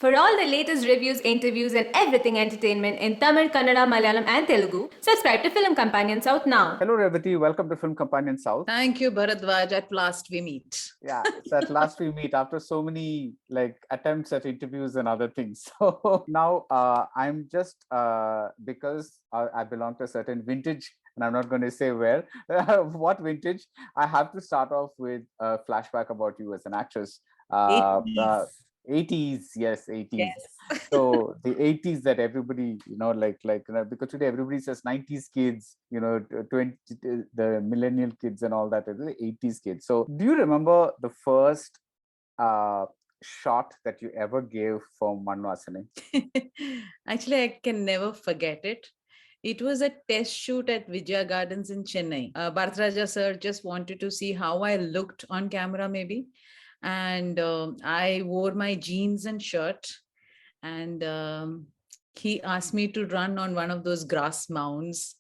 For all the latest reviews, interviews, and everything entertainment in Tamil, Kannada, Malayalam, and Telugu, subscribe to Film Companion South now. Hello, Revathi. Welcome to Film Companion South. Thank you, Bharadwaj. At last we meet. Yeah, it's at last we meet after so many attempts at interviews and other things. So now I'm just because I belong to a certain vintage, and I'm not going to say where, what vintage. I have to start off with a flashback about you as an actress. 80s, yes, 80s. Yes. So the 80s that everybody, because today everybody says 90s kids, 20, the millennial kids and all that, the 80s kids. So do you remember the first shot that you ever gave for Mann Vasanai? Actually, I can never forget it. It was a test shoot at Vijaya Gardens in Chennai. Bharathiraja sir just wanted to see how I looked on camera, maybe. And I wore my jeans and shirt, and he asked me to run on one of those grass mounds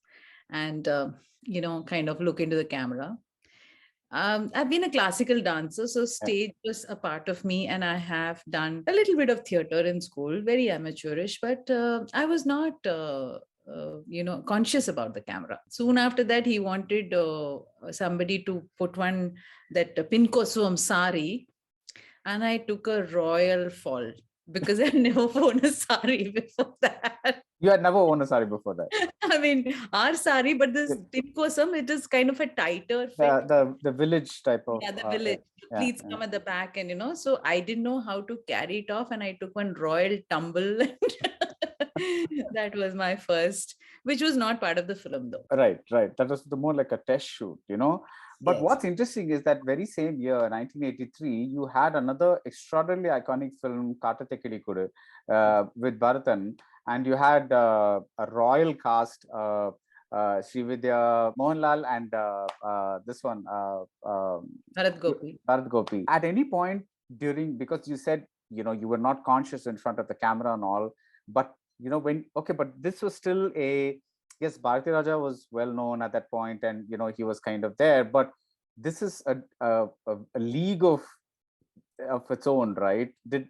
and kind of look into the camera. I've been a classical dancer, so stage was a part of me, and I have done a little bit of theater in school, very amateurish, but I was not conscious about the camera. Soon after that, he wanted somebody to put that pinkoswam sari, and I took a royal fall because I'd never worn a sari before that. You had never worn a sari before that. I mean, our sari, but this pinkosam, it is kind of a tighter fit. The village type of. Yeah, the village. Pleats come at the back, and so I didn't know how to carry it off, and I took one royal tumble. That was my first, which was not part of the film though. Right. That was more like a test shoot, But yes. What's interesting is that very same year, 1983, you had another extraordinarily iconic film, Kaata Tekedi Kudu, with Bharathan, and you had a royal cast, Srividya, Mohanlal, and this one, Bharat Gopi. At any point during, because you said, you were not conscious in front of the camera and all, but but this was still yes, Bharathiraja was well known at that point, and he was kind of there, but this is a league of its own, right? Did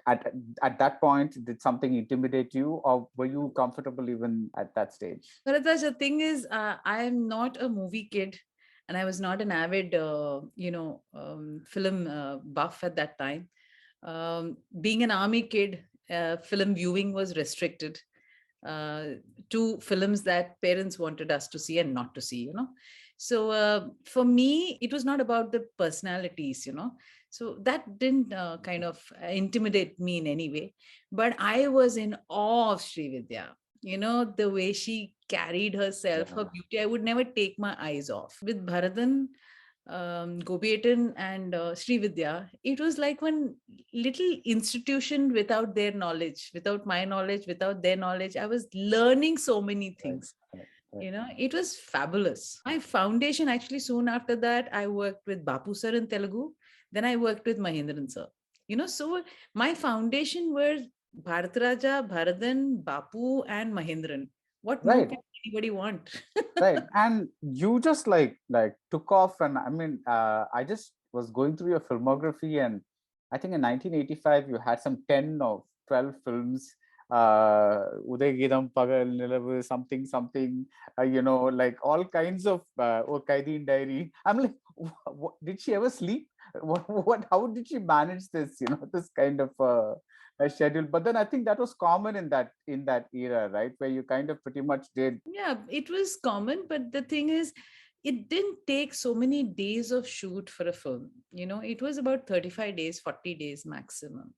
at that point, did something intimidate you, or were you comfortable even at that stage? Bharadwaj, the thing is, I am not a movie kid, and I was not an avid film buff at that time. Being an army kid, film viewing was restricted to films that parents wanted us to see and not to see, So for me, it was not about the personalities, So that didn't kind of intimidate me in any way. But I was in awe of Srividya. The way she carried herself, her beauty, I would never take my eyes off. With Bharathan, Gopiatan and Srividya, it was like one little institution without their knowledge, without my knowledge, without their knowledge. I was learning so many things. Right. It was fabulous. My foundation, actually, soon after that, I worked with Bapu sir in Telugu. Then I worked with Mahindran sir. So my foundation were Bharathiraja, Bharathan, Bapu, and Mahindran. What more can anybody want? Right. And you just like took off. And I mean, I just was going through your filmography, and I think in 1985, you had some 10 or 12 films. Uday Geetham, Pagal, Nilavu, something, like all kinds of Kaideen Diary. I'm like, did she ever sleep? How did she manage this, this kind of a schedule? But then I think that was common in that era, right? Where you kind of pretty much did. Yeah, it was common. But the thing is, it didn't take so many days of shoot for a film. It was about 35 days, 40 days maximum.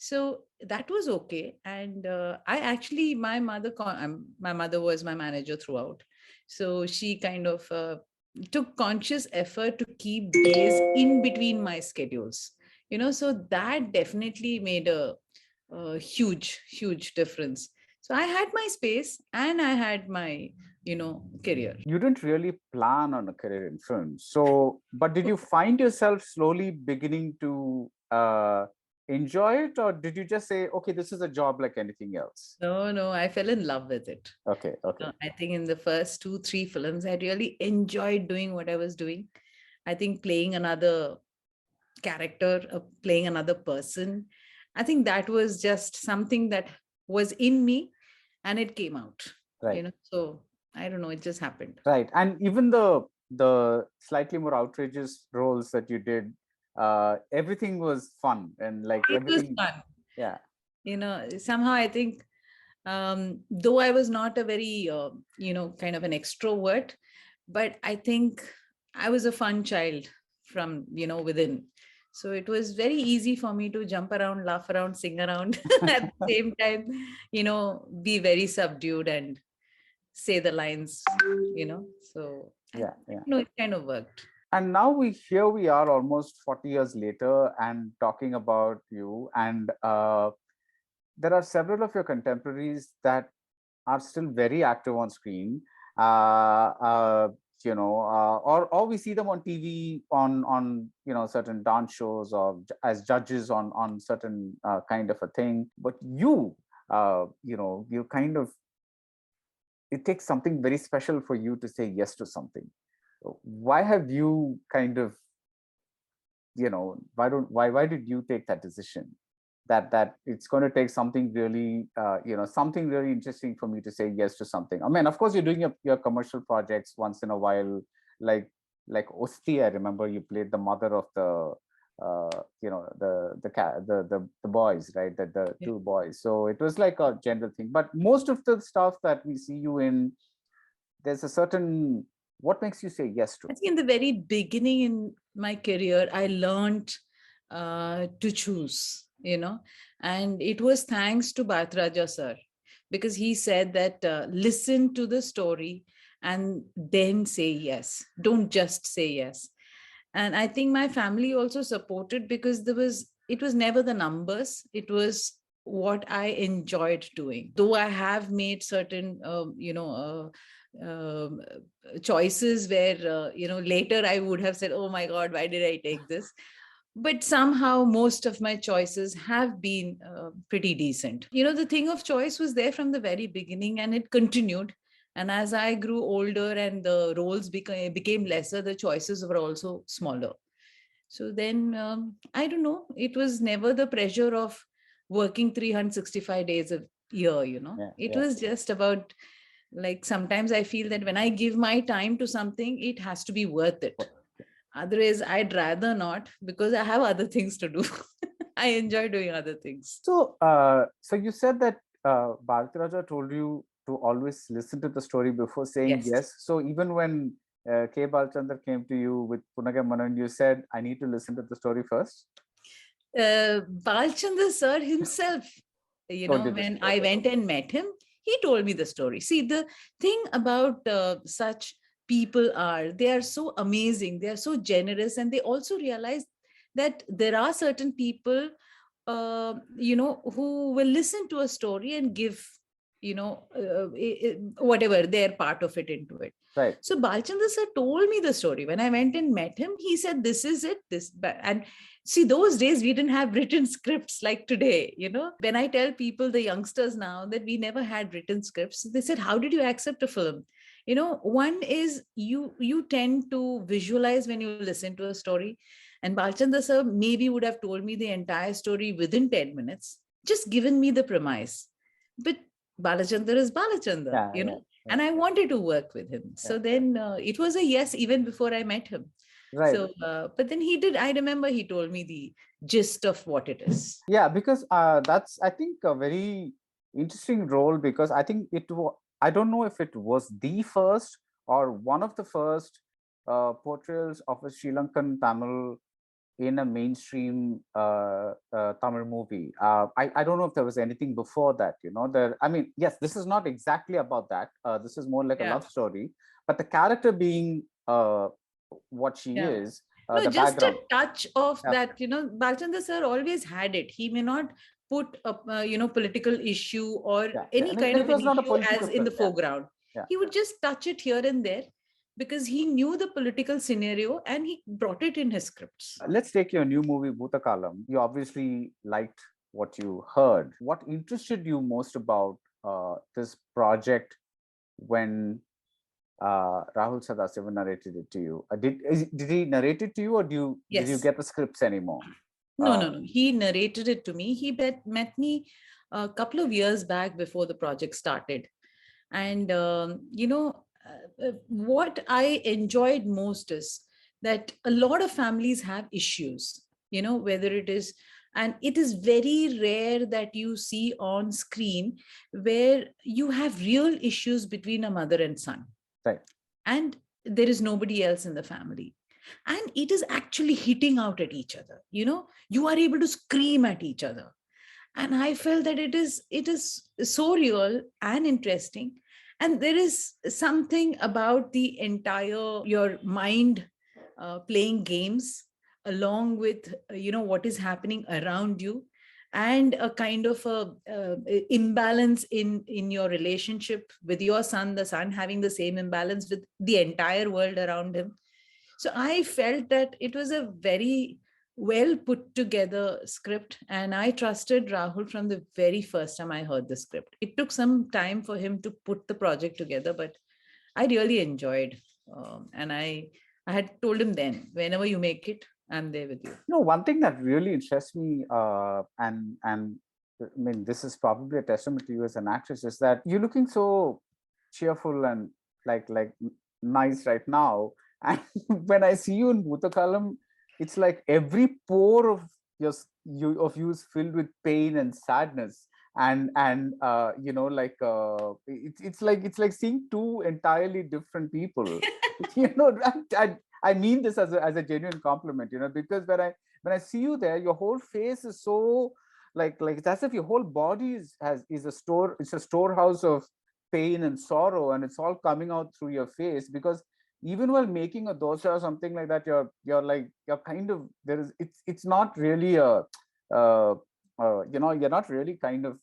So that was okay. And my mother was my manager throughout. So she kind of took conscious effort to keep days in between my schedules, so that definitely made a huge difference. So I had my space and I had my, career. You didn't really plan on a career in film. So, but did you find yourself slowly beginning to enjoy it, or did you just say, okay, this is a job like anything else? No, I fell in love with it. Okay. I think in the first 2-3 films, I really enjoyed doing what I was doing. I think playing another character, playing another person, I think that was just something that was in me and it came out, Right. So I don't know, it just happened. Right. And even the slightly more outrageous roles that you did, everything was fun and like It was everything. fun. Yeah. Somehow I think, though I was not a very, kind of an extrovert, but I think I was a fun child from, within. So it was very easy for me to jump around, laugh around, sing around at the same time, be very subdued and say the lines, So Yeah. it kind of worked. And now here we are almost 40 years later and talking about you. And there are several of your contemporaries that are still very active on screen. Or we see them on TV on certain dance shows or as judges on certain kind of a thing. But you kind of, it takes something very special for you to say yes to something. Why have you kind of, why did you take that decision? That it's going to take something really, something really interesting for me to say yes to something. I mean, of course, you're doing your commercial projects once in a while, like Usti. I remember you played the mother of the, the boys, right? The Yeah. two boys. So it was like a general thing. But most of the stuff that we see you in, there's a certain, what makes you say yes to? I think in the very beginning in my career, I learned to choose, and it was thanks to Bharathiraja sir, because he said that listen to the story and then say yes. Don't just say yes. And I think my family also supported, because it was never the numbers, it was what I enjoyed doing. Though I have made certain um, choices where later I would have said, oh my god, why did I take this? But somehow most of my choices have been pretty decent. The thing of choice was there from the very beginning, and it continued. And as I grew older and the roles became lesser, the choices were also smaller. So then, I don't know, it was never the pressure of working 365 days a year, It was just about, like, sometimes I feel that when I give my time to something, it has to be worth it. Otherwise, I'd rather not, because I have other things to do. I enjoy doing other things. So, so you said that Bharathiraja told you to always listen to the story before saying Yes. yes. So even when K. Balachander came to you with Punagam Manan, you said, I need to listen to the story first? Balachander sir himself, when I went and met him, he told me the story. See, the thing about such people they are so amazing, they are so generous, and they also realize that there are certain people, who will listen to a story and give, whatever their part of it into it. Right. So Balchandra sir told me the story. When I went and met him, he said, this is it, and see, those days we didn't have written scripts like today. When I tell people, the youngsters now, that we never had written scripts, they said, how did you accept a film? One is you tend to visualize when you listen to a story. And Balchandra sir maybe would have told me the entire story within 10 minutes, just given me the premise. But Balachandar is Balachandar, and I wanted to work with him. So then it was a yes, even before I met him. Right. So, but then I remember he told me the gist of what it is. Yeah, because that's, I think, a very interesting role, because I think I don't know if it was the first or one of the first portrayals of a Sri Lankan Tamil in a mainstream Tamil movie. I don't know if there was anything before that, I mean, yes, this is not exactly about that. This is more like a love story, but the character being what she is, no, the just background. A touch of that, Balchandra sir always had it. He may not put a, political issue or any kind of an issue as in the foreground. He would just touch it here and there, because he knew the political scenario and he brought it in his scripts. Let's take your new movie, Bhoothakaalam. You obviously liked what you heard. What interested you most about this project when Rahul Sadasivan narrated it to you? Did he narrate it to you, or did you get the scripts anymore? No. He narrated it to me. He met me a couple of years back before the project started. And, what I enjoyed most is that a lot of families have issues, whether it is, and it is very rare that you see on screen where you have real issues between a mother and son. Right. And there is nobody else in the family. And it is actually hitting out at each other. You are able to scream at each other. And I felt that it is so real and interesting. And there is something about the entire your mind playing games along with what is happening around you, and a kind of imbalance in your relationship with your son, the son having the same imbalance with the entire world around him. So I felt that it was a very well put together script, and I trusted Rahul from the very first time I heard the script. It took some time for him to put the project together, but I really enjoyed. And I had told him then, whenever you make it, I'm there with you. One thing that really interests me, and I mean, this is probably a testament to you as an actress, is that you're looking so cheerful and like nice right now. And when I see you in Bhoothakaalam, it's like every pore of you is filled with pain and sadness. And it's like seeing two entirely different people. I mean this as a genuine compliment, because when I see you there, your whole face is so like it's as if your whole body is a storehouse of pain and sorrow, and it's all coming out through your face. Because even while making a dosa or something like that, you're kind of, it's not really a you're not really kind of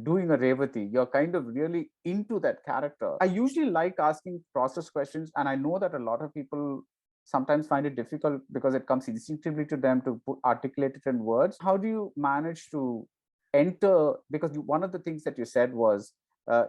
doing a Revathi. You're kind of really into that character. I usually like asking process questions, and I know that a lot of people sometimes find it difficult because it comes instinctively to them to articulate it in words. How do you manage to enter? Because one of the things that you said was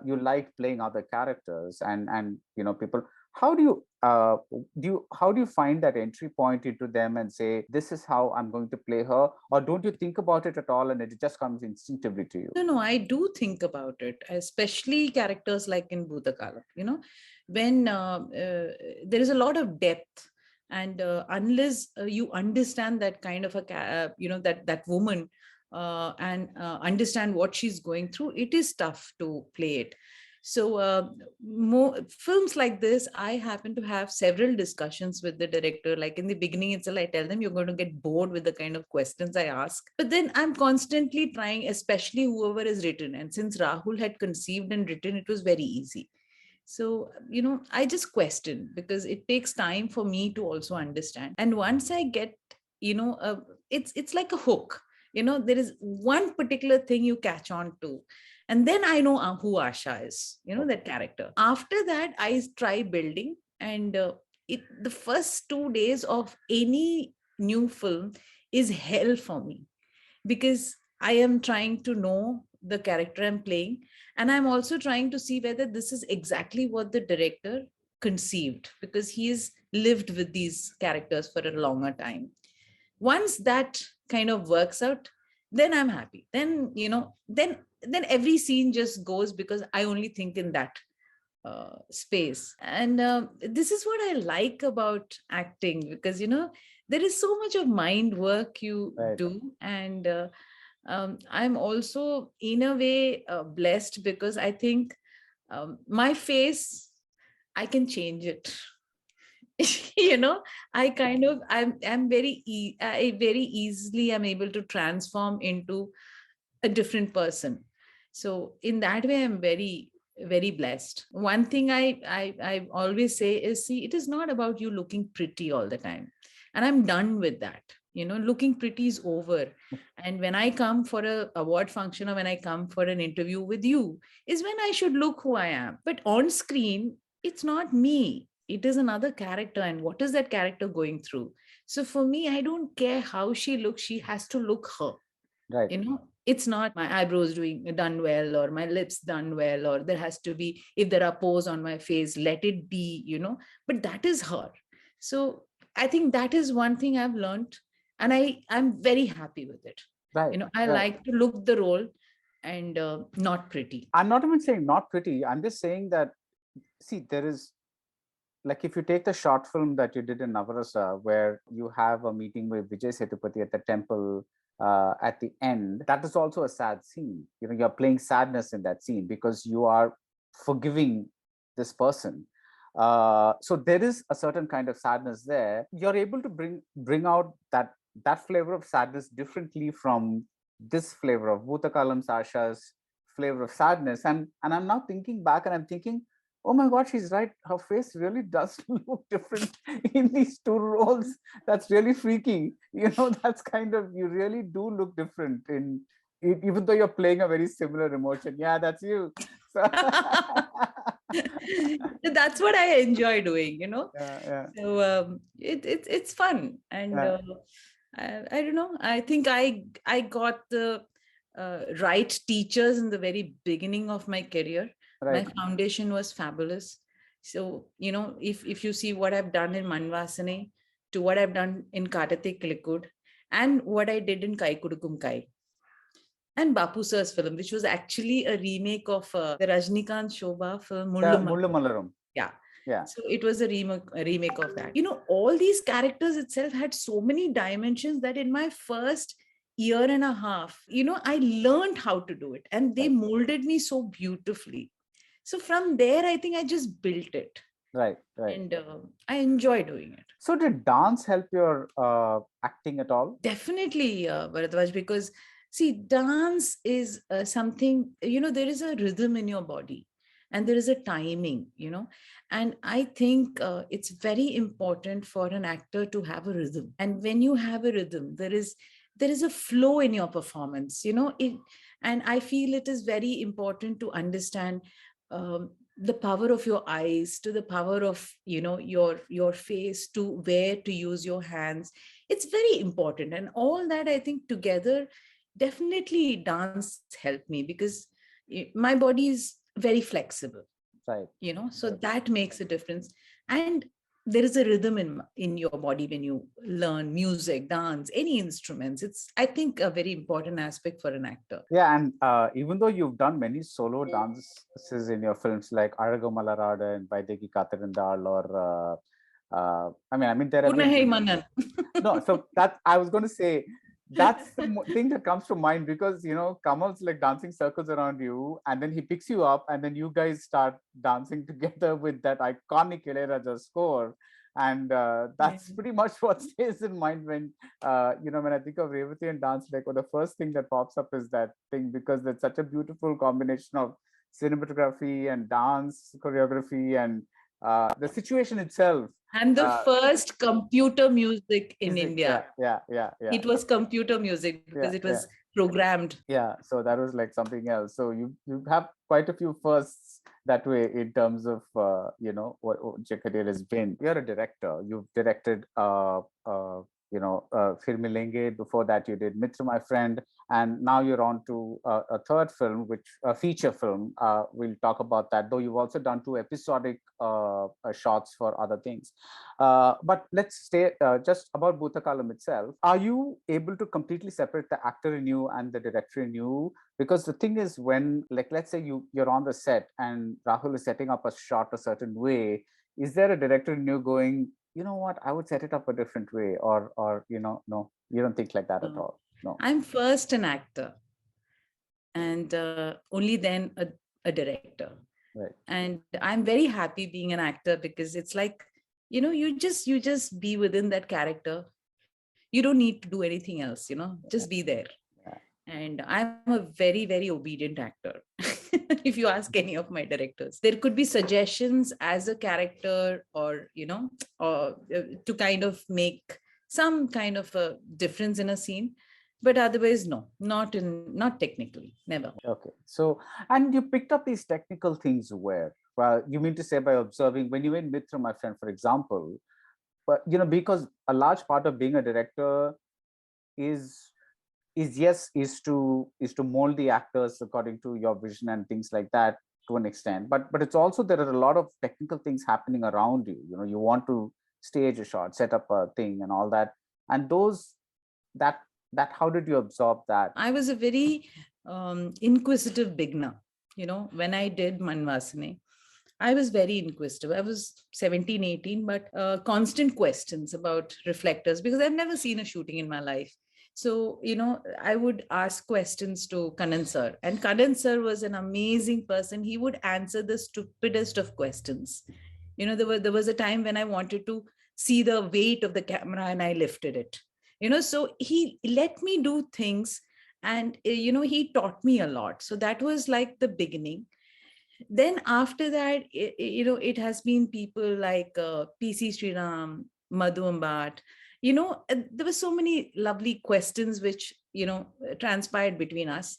you like playing other characters, and people. How do you find that entry point into them and say, this is how I'm going to play her? Or don't you think about it at all and it just comes instinctively to you? No, I do think about it, especially characters like in Bhoothakaalam, when there is a lot of depth. And unless you understand that kind of that woman and understand what she's going through, it is tough to play it. So more films like this, I happen to have several discussions with the director. Like in the beginning itself, I tell them you're going to get bored with the kind of questions I ask. But then I'm constantly trying, especially whoever is written. And since Rahul had conceived and written, it was very easy. So, I just question, because it takes time for me to also understand. And once I get, it's like a hook. There is one particular thing you catch on to. And then I know who Asha is, that character. After that, I try building. And the first 2 days of any new film is hell for me, because I am trying to know the character I'm playing. And I'm also trying to see whether this is exactly what the director conceived, because he's lived with these characters for a longer time. Once that kind of works out, then I'm happy. Then, then every scene just goes, because I only think in that space. And this is what I like about acting, because, there is so much of mind work you do. And I'm also in a way blessed, because I think my face, I can change it. I'm I very easily am able to transform into a different person. So in that way, I'm very, very blessed. One thing I always say is, see, it is not about you looking pretty all the time. And I'm done with that. Looking pretty is over. And when I come for a award function, or when I come for an interview with you, is when I should look who I am. But on screen, it's not me. It is another character. And what is that character going through? So for me, I don't care how she looks. She has to look her. Right. It's not my eyebrows done well, or my lips done well, or there has to be, if there are pores on my face, let it be, but that is her. So I think that is one thing I've learned, and I'm very happy with it. Right. I right. like to look the role and not pretty. I'm not even saying not pretty. I'm just saying that, see, there is, like, if you take the short film that you did in Navarasa, where you have a meeting with Vijay Sethupathi at the temple at the end, that is also a sad scene. You're playing sadness in that scene because you are forgiving this person. So there is a certain kind of sadness there. You're able to bring out that flavor of sadness differently from this flavor of Bhoothakaalam Sasha's flavor of sadness. And I'm now thinking back and I'm thinking, oh my God, she's right. Her face really does look different in these two roles. That's really freaky. That's kind of, you really do look different even though you're playing a very similar emotion. Yeah, that's you. So, That's what I enjoy doing, yeah. So it's fun, and Yeah. I don't know. I think I got the right teachers in the very beginning of my career. Right. My foundation was fabulous. So if you see what I've done in Vasanai, to what I've done in Katate Kilikud, and what I did in Kai Kudukum Kai, and Bapu Sir's film, which was actually a remake of the Rajnikant Shobha film Yeah, Mullu Mullu Malaram. Yeah. Yeah. So it was a remake of that. All these characters itself had so many dimensions that in my first year and a half, I learned how to do it, and they molded me so beautifully. So from there, I think I just built it. Right. And I enjoy doing it. So did dance help your acting at all? Definitely, Bharadwaj, because see, dance is something, there is a rhythm in your body, and there is a timing, and I think it's very important for an actor to have a rhythm. And when you have a rhythm, there is a flow in your performance, and I feel it is very important to understand the power of your eyes, to the power of your face, to where to use your hands. It's very important, and all that, I think, together, definitely dance helped me, because my body is very flexible, Right. so that makes a difference. And there is a rhythm in your body when you learn music, dance, any instruments. It's, I think, a very important aspect for an actor. Yeah, and even though you've done many solo dances in your films like Araga Malarada and Vaideki Kathirindal, or I mean there have been Mann. no, so that I was going to say, that's the thing that comes to mind, because Kamal's like dancing circles around you, and then he picks you up, and then you guys start dancing together with that iconic Ilayaraja score. And that's pretty much what stays in mind when when I think of Revathi and dance, like, the first thing that pops up is that thing, because there's such a beautiful combination of cinematography and dance choreography and the situation itself. And the first computer music in India. Yeah. It was computer music because it was programmed. Yeah, so that was like something else. So you have quite a few firsts that way in terms of what your career has been. You're a director. You've directed Fir Milenge. Before that, you did Mitra, My Friend, and now you're on to a third film, which a feature film. We'll talk about that. Though you've also done 2 episodic shots for other things. But let's stay just about Bhoothakaalam itself. Are you able to completely separate the actor in you and the director in you? Because the thing is, when, like, let's say you're on the set and Rahul is setting up a shot a certain way, is there a director in you going, you know what, I would set it up a different way, or no, you don't think like that at all? No. I'm first an actor, and only then a director. Right. And I'm very happy being an actor, because it's like, you just be within that character. You don't need to do anything else, just be there. And I'm a very, very obedient actor. If you ask any of my directors, there could be suggestions as a character, or or to kind of make some kind of a difference in a scene, but otherwise, no, not technically, never. Okay. So, and you picked up these technical things where? Well, you mean to say by observing when you were in Mitra, My Friend, for example, but because a large part of being a director is to mold the actors according to your vision and things like that to an extent, but it's also, there are a lot of technical things happening around you. You want to stage a shot, set up a thing and all that. And those, that how did you absorb that? I was a very inquisitive beginner. When I did Vasanai, I was very inquisitive. I was 17, 18, but constant questions about reflectors, because I've never seen a shooting in my life. So, I would ask questions to Kannan sir, and Kannan sir was an amazing person. He would answer the stupidest of questions. There was a time when I wanted to see the weight of the camera and I lifted it. So he let me do things, and he taught me a lot. So that was like the beginning. Then after that, it has been people like PC Sriram, Madhu Ambat. There were so many lovely questions which transpired between us.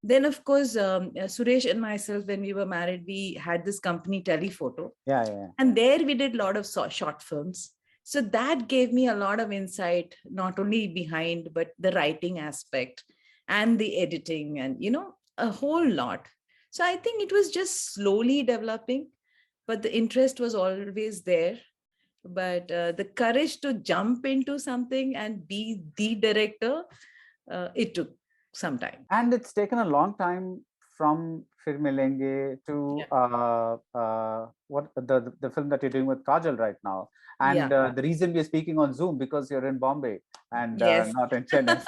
Then, of course, Suresh and myself, when we were married, we had this company Telephoto. Yeah. And there we did a lot of short films. So that gave me a lot of insight, not only behind, but the writing aspect and the editing and, a whole lot. So I think it was just slowly developing, but the interest was always there. But the courage to jump into something and be the director, it took some time. And it's taken a long time from Fir Milenge to what the film that you're doing with Kajal right now. And the reason we're speaking on Zoom, because you're in Bombay and Yes. not in Chennai.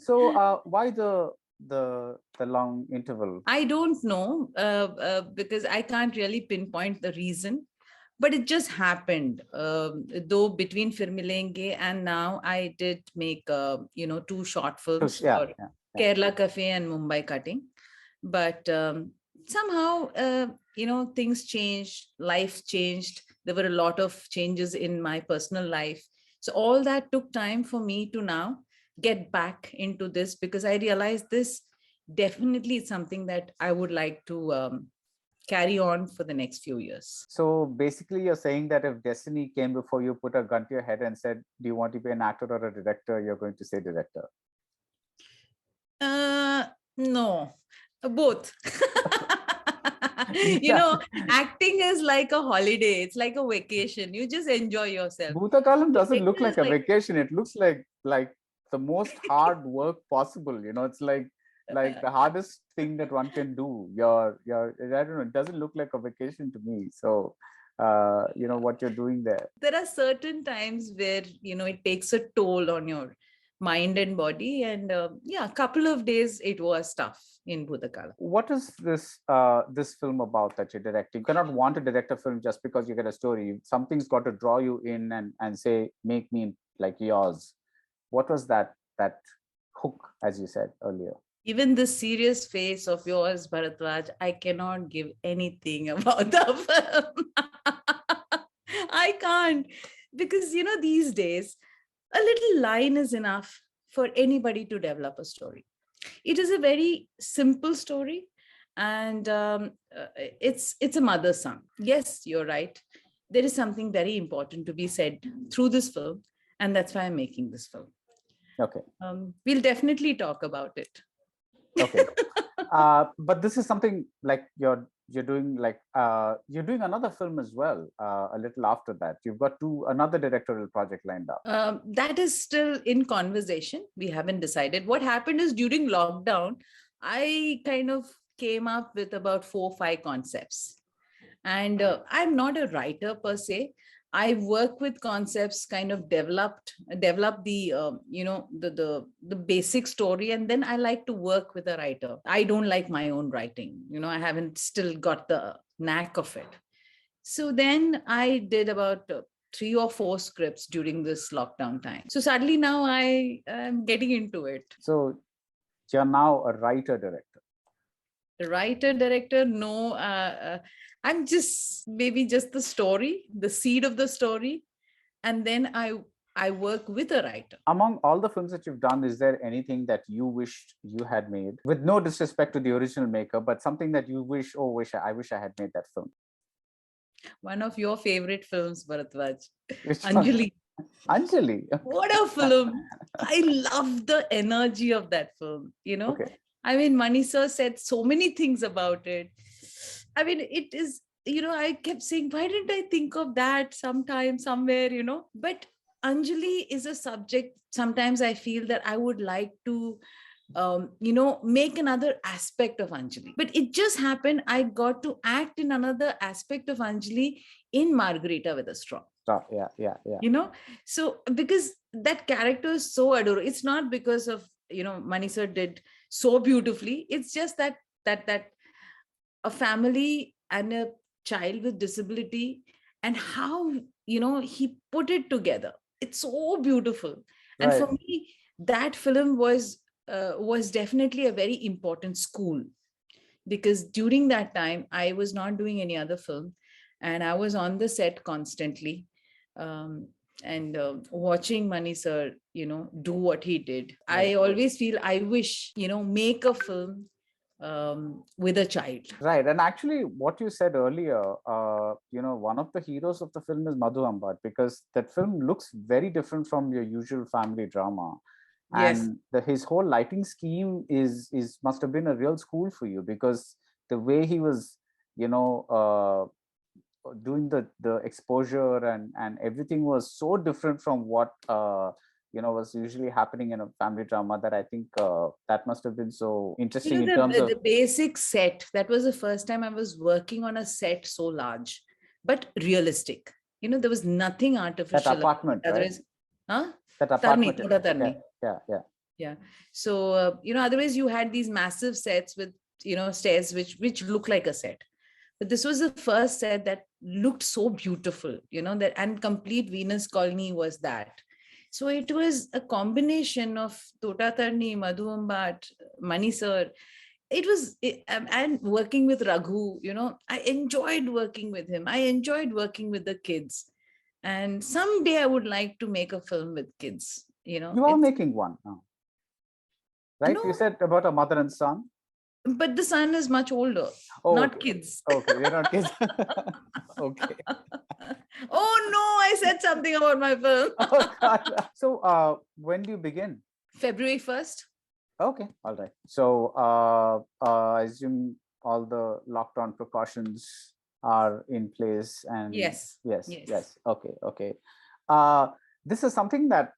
So why the long interval? I don't know, because I can't really pinpoint the reason, but it just happened. Though between Fir Milenge and now, I did make 2 short films for Kerala Cafe and Mumbai Cutting. But somehow, things changed, life changed. There were a lot of changes in my personal life. So all that took time for me to now get back into this, because I realized this definitely is something that I would like to carry on for the next few years. So basically you're saying that if destiny came before you, put a gun to your head and said, do you want to be an actor or a director? You're going to say director. No, both. Acting is like a holiday. It's like a vacation. You just enjoy yourself. Bhoothakaalam doesn't look like a vacation. It looks like the most hard work possible. It's like the hardest thing that one can do. I don't know, it doesn't look like a vacation to me. So what you're doing there. There are certain times where it takes a toll on your mind and body, and a couple of days it was tough in Bhoothakaalam. What is this film about that you're directing? You cannot want to direct a film just because you get a story. Something's got to draw you in and say, make me like yours. What was that hook, as you said earlier? Even the serious face of yours, Bharatwaj, I cannot give anything about the film. I can't, because these days a little line is enough for anybody to develop a story. It is a very simple story, and it's a mother's son. Yes, you're right. There is something very important to be said through this film, and that's why I'm making this film. Okay. We'll definitely talk about it. Okay. But this is something like you're doing, like you're doing another film as well a little after that. You've got another directorial project lined up. That is still in conversation. We haven't decided. What happened is, during lockdown, I kind of came up with about 4 or 5 concepts. And I'm not a writer per se. I work with concepts, kind of develop the the basic story, and then I like to work with a writer. I don't like my own writing. I haven't still got the knack of it. So then I did about 3 or 4 scripts during this lockdown time. So suddenly now I am getting into it. So you're now a writer-director. Writer-director, no. I'm just maybe just the story, the seed of the story. And then I work with a writer. Among all the films that you've done, is there anything that you wished you had made? With no disrespect to the original maker, but something that you wish, I wish I had made that film. One of your favorite films, Bharatwaj. Which Anjali. one? Anjali. What a film. I love the energy of that film, Okay. I mean, Mani sir said so many things about it. I mean, it is I kept saying, why didn't I think of that sometime, somewhere, But Anjali is a subject. Sometimes I feel that I would like to, make another aspect of Anjali. But it just happened, I got to act in another aspect of Anjali in Margarita with a Straw. Yeah. So because that character is so adorable. It's not because of, Mani sir did so beautifully. It's just that a family and a child with disability, and how he put it together, it's so beautiful. And Right. for me, that film was definitely a very important school, because during that time I was not doing any other film, and I was on the set constantly, um, and watching Mani sir do what he did. Right. I always feel I wish make a film with a child. Right. And actually, what you said earlier, one of the heroes of the film is Madhu Ambat, because that film looks very different from your usual family drama. Yes. And his whole lighting scheme is must have been a real school for you, because the way he was, doing the exposure and everything was so different from what was usually happening in a family drama, that I think that must have been so interesting in terms of The basic set, that was the first time I was working on a set so large, but realistic. There was nothing that artificial. apartment, right? Otherwise, huh? That Tarni, apartment. Thoda Tarni. Yeah. Yeah. So, otherwise you had these massive sets with, stairs, which look like a set. But this was the first set that looked so beautiful, that, and complete Venus colony was that. So it was a combination of Tota Tarni, Madhu Ambat, Mani sir. And working with Raghu, I enjoyed working with him. I enjoyed working with the kids. And someday I would like to make a film with kids. You are making one now, right? No, You said about a mother and son. but the son is much older, not Okay. kids. Okay, we're not kids. Okay. Oh no, I said something about my film. Oh God. So when do you begin? February 1st. Okay, all right. So I assume all the lockdown precautions are in place, and Yes. yes. Okay. Uh, this is something that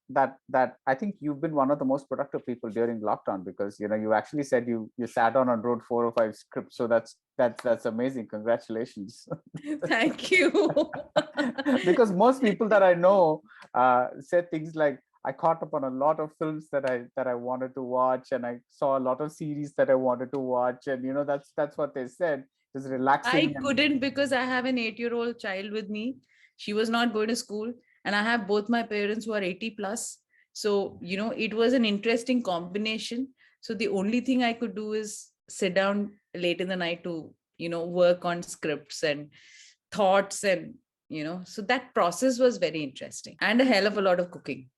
I think you've been one of the most productive people during lockdown, because you actually said you sat down and wrote 4 or 5 scripts. So that's amazing. Congratulations. Thank you. Because most people that I know said things like, I caught up on a lot of films that I wanted to watch, and I saw a lot of series that I wanted to watch, and that's what they said. It's relaxing. I couldn't, because I have an 8-year-old child with me. She was not going to school, and I have both my parents who are 80 plus. So, it was an interesting combination. So the only thing I could do is sit down late in the night to, work on scripts and thoughts, and, so that process was very interesting, and a hell of a lot of cooking.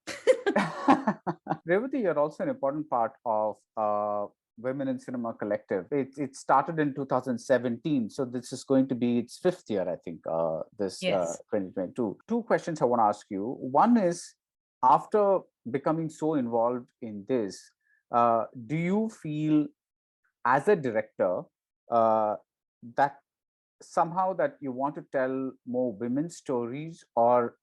Revathi, you're also an important part of Women in Cinema Collective. It started in 2017, so this is going to be its 5th year, I think, this Yes. 2022. 2 questions I want to ask you. One is, after becoming so involved in this, do you feel as a director that somehow that you want to tell more women's stories, or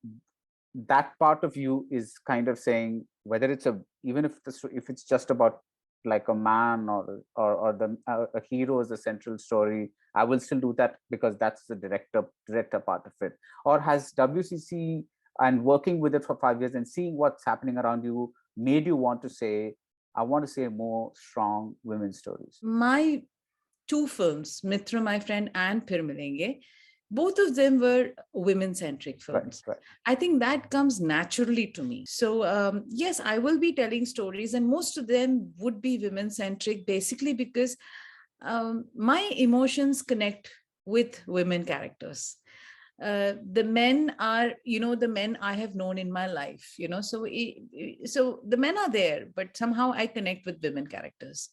that part of you is kind of saying, whether it's even if it's just about like a man, or a hero is a central story, I will still do that, because that's the director part of it? Or has WCC and working with it for 5 years and seeing what's happening around you made you want to say, I want to say more strong women's stories? My 2 films, Mitra, My Friend, and Phir Milenge, both of them were women-centric films. Right. I think that comes naturally to me. So yes, I will be telling stories, and most of them would be women-centric, basically because my emotions connect with women characters. The men are, the men I have known in my life, so the men are there, but somehow I connect with women characters.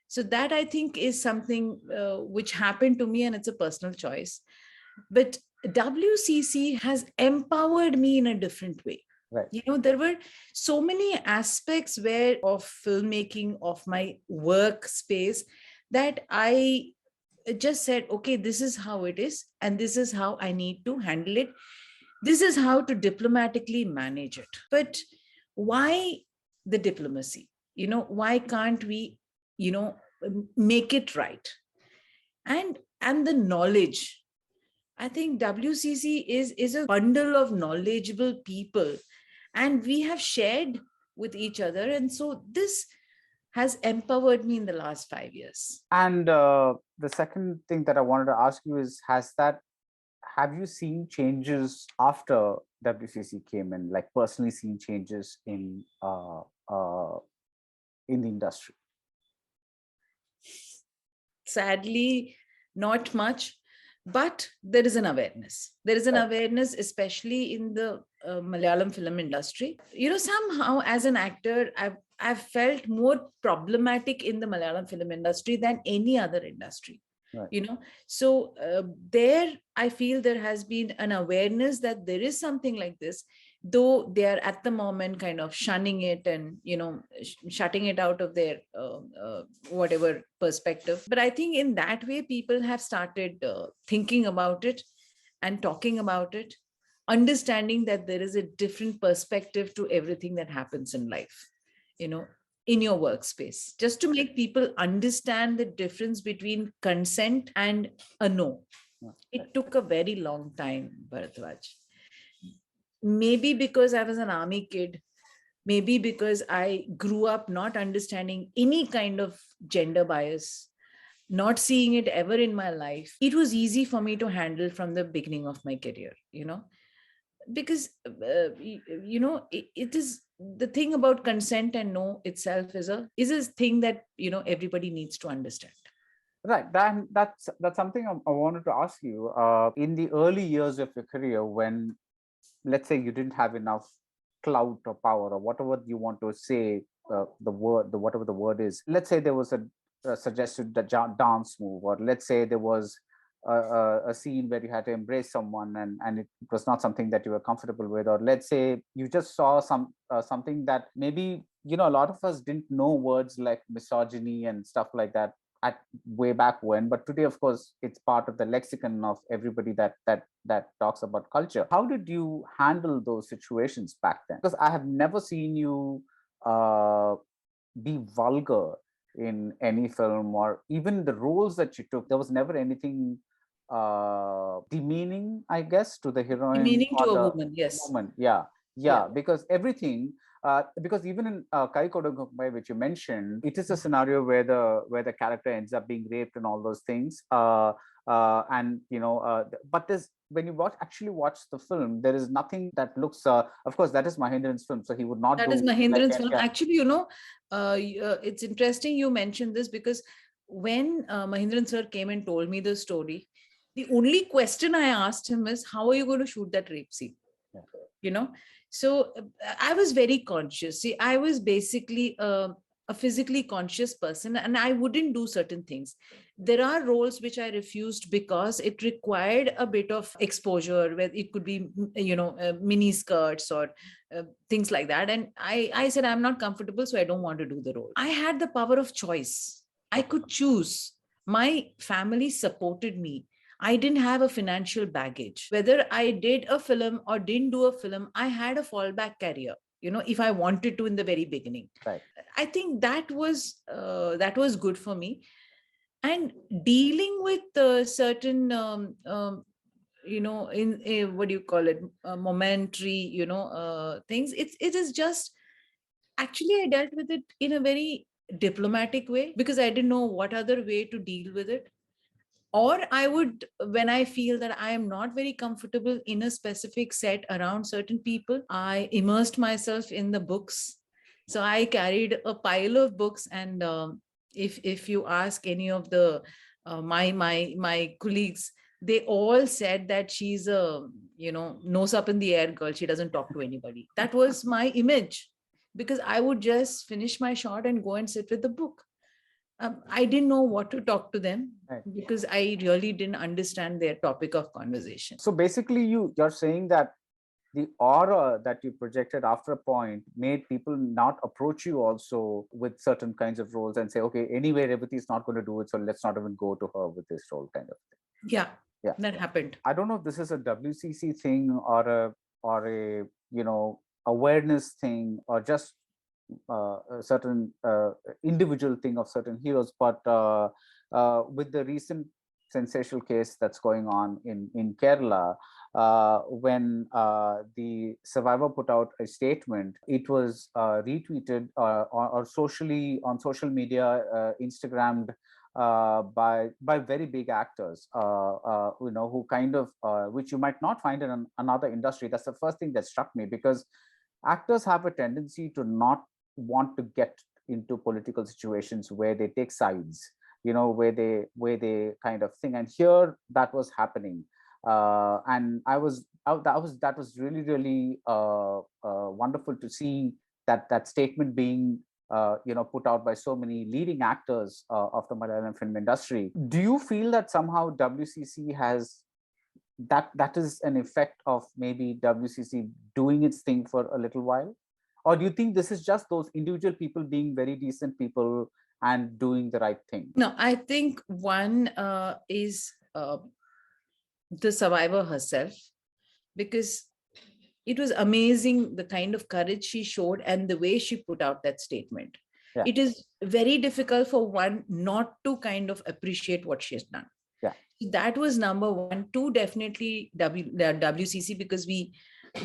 So that, I think, is something which happened to me, and it's a personal choice. But WCC has empowered me in a different way. Right. There were so many aspects of filmmaking, of my workspace, that I just said, okay, this is how it is, and this is how I need to handle it. This is how to diplomatically manage it. But why the diplomacy? Why can't we, make it right? And the knowledge. I think WCC is a bundle of knowledgeable people, and we have shared with each other. And so this has empowered me in the last 5 years. And the second thing that I wanted to ask you is, have you seen changes after WCC came in, like personally seen changes in the industry? Sadly, not much, but there is an awareness. There is an awareness, especially in the Malayalam film industry. Somehow as an actor, I've felt more problematic in the Malayalam film industry than any other industry. Right. So there I feel there has been an awareness that there is something like this, though they are at the moment kind of shunning it and shutting it out of their whatever perspective. But I think in that way people have started thinking about it and talking about it, understanding that there is a different perspective to everything that happens in life, in your workspace, just to make people understand the difference between consent and a no. It took a very long time, Bharatwaj. Maybe because I was an army kid, maybe because I grew up not understanding any kind of gender bias, not seeing it ever in my life. It was easy for me to handle from the beginning of my career, because it is the thing about consent and no itself is a thing that everybody needs to understand. Right. That's something I wanted to ask you. In the early years of your career, when, let's say, you didn't have enough clout or power or whatever you want to say, whatever the word is. Let's say there was a suggested dance move, or let's say there was a scene where you had to embrace someone and it was not something that you were comfortable with, or let's say you just saw something that maybe a lot of us didn't know words like misogyny and stuff like that at way back when, but today of course it's part of the lexicon of everybody that talks about culture. How did you handle those situations back then? Because I have never seen you be vulgar in any film, or even the roles that you took, there was never anything demeaning, I guess, to the heroine. Demeaning or to a the woman, yes. woman. Yeah, because everything, because even in Kai Kodagumbai, which you mentioned, it is a scenario where the character ends up being raped and all those things. And but there's, when you actually watch the film, there is nothing that looks. Of course, that is Mahendran's film, so he would not. That is Mahendran's film. Yeah. Actually, it's interesting you mentioned this, because when Mahendran sir came and told me the story, the only question I asked him is, how are you going to shoot that rape scene? Yeah. So I was very conscious. See, I was basically a physically conscious person, and I wouldn't do certain things. There are roles which I refused because it required a bit of exposure, where it could be, mini skirts or things like that. And I said, I'm not comfortable, so I don't want to do the role. I had the power of choice. I could choose. My family supported me. I didn't have a financial baggage. Whether I did a film or didn't do a film, I had a fallback career, if I wanted to in the very beginning. Right. I think that was good for me. And dealing with certain, in a, what do you call it, momentary, things, it is just, actually I dealt with it in a very diplomatic way, because I didn't know what other way to deal with it. Or I would, when I feel that I am not very comfortable in a specific set around certain people, I immersed myself in the books. So I carried a pile of books, and if you ask any of the my colleagues, they all said that she's a nose up in the air girl. She doesn't talk to anybody. That was my image, because I would just finish my shot and go and sit with the book. I didn't know what to talk to them, right, because I really didn't understand their topic of conversation. So basically, you're saying that the aura that you projected after a point made people not approach you also with certain kinds of roles and say, okay, anyway, Revathi is not going to do it, so let's not even go to her with this role, kind of thing. Yeah, Yeah, that happened. I don't know if this is a WCC thing or a awareness thing or just a certain individual thing of certain heroes, but with the recent sensational case that's going on in Kerala, when the survivor put out a statement, it was retweeted or socially on social media, Instagrammed by very big actors, who kind of which you might not find in another industry. That's the first thing that struck me, because actors have a tendency to not want to get into political situations where they take sides, where they kind of thing. And here that was happening, and that was really really wonderful to see that statement being put out by so many leading actors of the Malayalam film industry. Do you feel that somehow WCC has that is an effect of maybe WCC doing its thing for a little while? Or do you think this is just those individual people being very decent people and doing the right thing? No, I think one is the survivor herself, because it was amazing the kind of courage she showed and the way she put out that statement. Yeah. It is very difficult for one not to kind of appreciate what she has done. Yeah. That was number one. Two, definitely WCC, because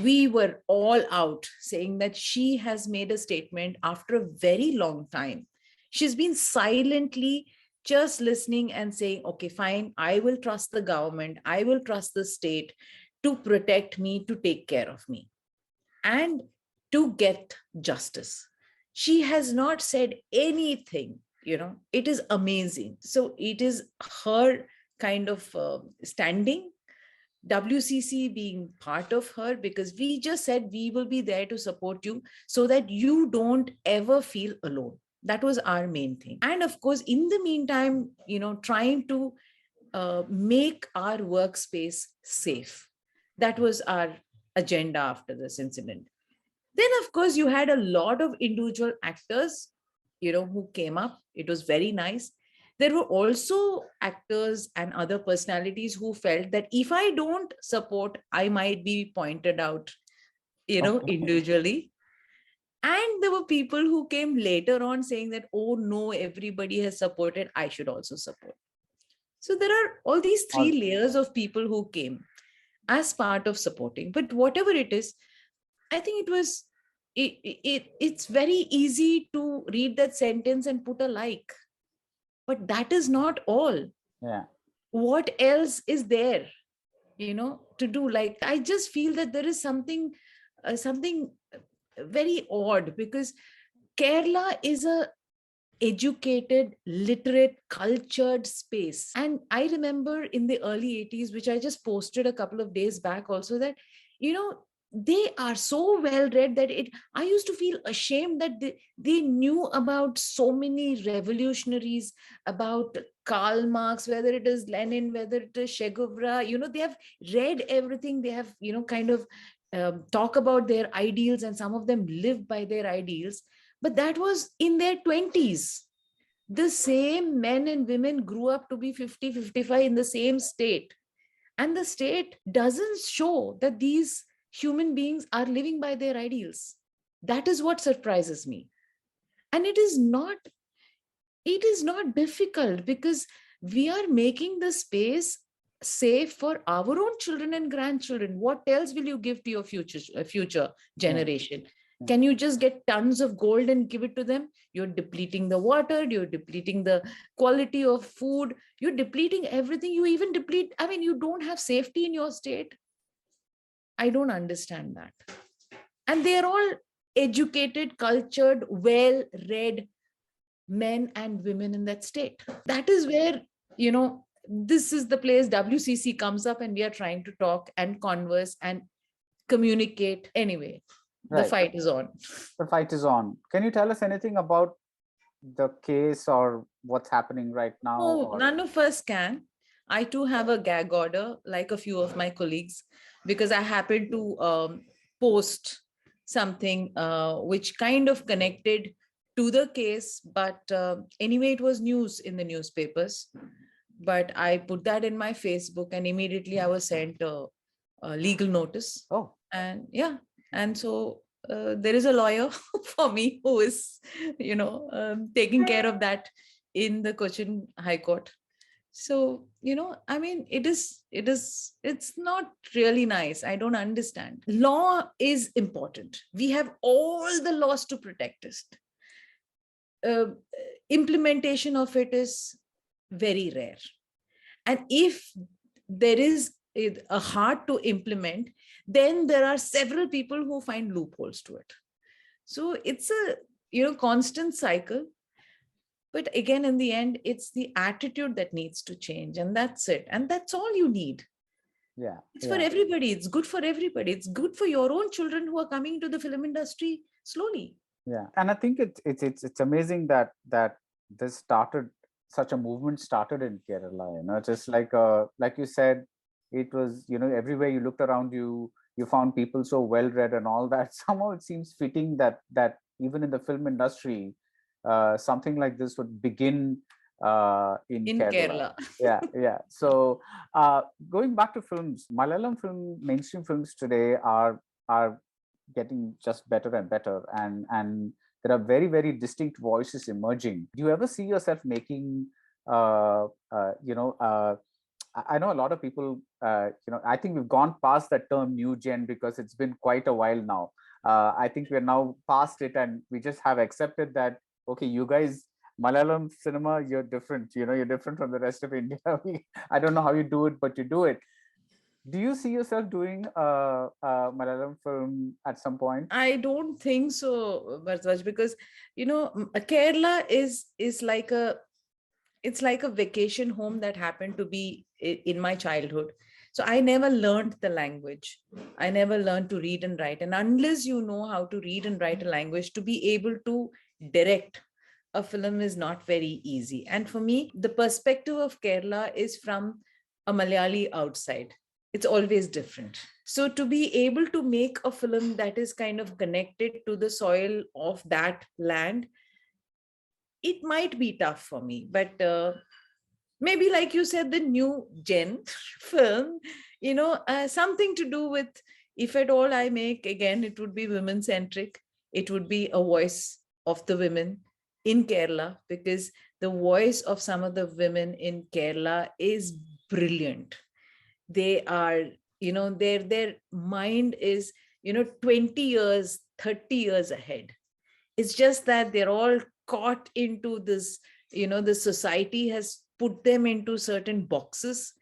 we were all out saying that she has made a statement after a very long time. She's been silently just listening and saying, okay, fine, I will trust the government, I will trust the state to protect me, to take care of me, and to get justice. She has not said anything, it is amazing. So it is her kind of standing, WCC being part of her, because we just said we will be there to support you so that you don't ever feel alone. That was our main thing. And of course, in the meantime, trying to make our workspace safe. That was our agenda after this incident. Then, of course, you had a lot of individual actors, who came up. It was very nice. There were also actors and other personalities who felt that if I don't support, I might be pointed out, individually. And there were people who came later on saying that, oh no, everybody has supported, I should also support. So there are all these three layers of people who came as part of supporting. But whatever it is, I think it's very easy to read that sentence and put a like. But that is not all. Yeah. What else is there, to do? Like, I just feel that there is something very odd, because Kerala is a educated, literate, cultured space. And I remember in the early 80s, which I just posted a couple of days back also, that, they are so well read that I used to feel ashamed that they knew about so many revolutionaries, about Karl Marx, whether it is Lenin, whether it is Che Guevara, they have read everything. They have, kind of talk about their ideals, and some of them live by their ideals. But that was in their 20s. The same men and women grew up to be 50, 55 in the same state. And the state doesn't show that these human beings are living by their ideals. That is what surprises me. And it is not difficult, because we are making the space safe for our own children and grandchildren. What else will you give to your future generation? Yeah. Can you just get tons of gold and give it to them? You're depleting the water, you're depleting the quality of food, you're depleting everything. You even deplete, you don't have safety in your state. I don't understand that. And they're all educated, cultured, well-read men and women in that state. That is where, this is the place WCC comes up, and we are trying to talk and converse and communicate. Anyway, right. The fight is on. The fight is on. Can you tell us anything about the case or what's happening right now? Oh, none of us can. I too have a gag order, like a few of my colleagues, because I happened to post something which kind of connected to the case, but anyway, it was news in the newspapers. But I put that in my Facebook, and immediately I was sent a legal notice. Oh, And yeah, and so there is a lawyer for me who is, taking care of that in the Cochin High Court. So, I mean, it's not really nice. I don't understand. Law is important. We have all the laws to protect us. Implementation of it is very rare. And if there is a hard to implement, then there are several people who find loopholes to it. So it's a constant cycle. But again, in the end, it's the attitude that needs to change, and that's it. And that's all you need. yeah. It's for everybody. It's good for everybody. It's good for your own children who are coming to the film industry slowly. Yeah, and I think it's amazing that this started, such a movement started in Kerala. Just like you said, it was, everywhere you looked around you found people so well read and all that. Somehow it seems fitting that even in the film industry, something like this would begin in Kerala. Yeah. So going back to films, Malayalam mainstream films today are getting just better and better, and there are very, very distinct voices emerging. Do you ever see yourself making I know a lot of people, I think we've gone past that term new gen because it's been quite a while now. I think we're now past it, and we just have accepted that, okay, you guys, Malayalam cinema, you're different, you're different from the rest of India. I don't know how you do it, but you do it. Do you see yourself doing a Malayalam film at some point? I don't think so, Bharadwaj, because Kerala is like it's like a vacation home that happened to be in my childhood. So I never learned the language. I never learned to read and write. And unless you know how to read and write a language, to be able to direct a film is not very easy. And for me, the perspective of Kerala is from a Malayali outside. It's always different. So to be able to make a film that is kind of connected to the soil of that land, it might be tough for me. But maybe, like you said, the new gen film, something to do with, if at all I make, again, it would be women centric. It would be a voice of the women in Kerala, because the voice of some of the women in Kerala is brilliant. They are, their mind is, 20 years, 30 years ahead. It's just that they're all caught into this, the society has put them into certain boxes,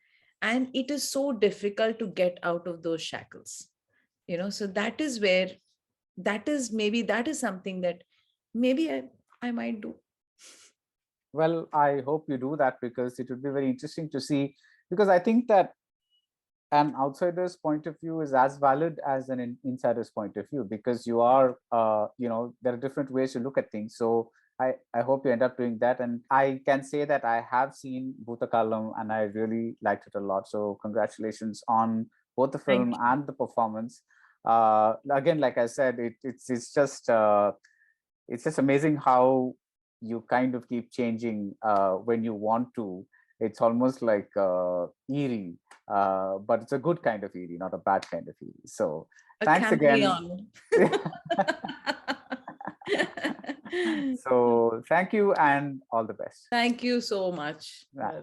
and it is so difficult to get out of those shackles. So that is where, that is something that maybe I might do. Well, I hope you do that, because it would be very interesting to see, because I think that an outsider's point of view is as valid as an insider's point of view, because you are, there are different ways to look at things. So I hope you end up doing that. And I can say that I have seen Bhoothakaalam and I really liked it a lot. So congratulations on both the film and the performance. Again, like I said, it's just amazing how you kind of keep changing when you want to. It's almost like eerie, but it's a good kind of eerie, not a bad kind of eerie. So thanks again. So thank you and all the best. Thank you so much. Bye.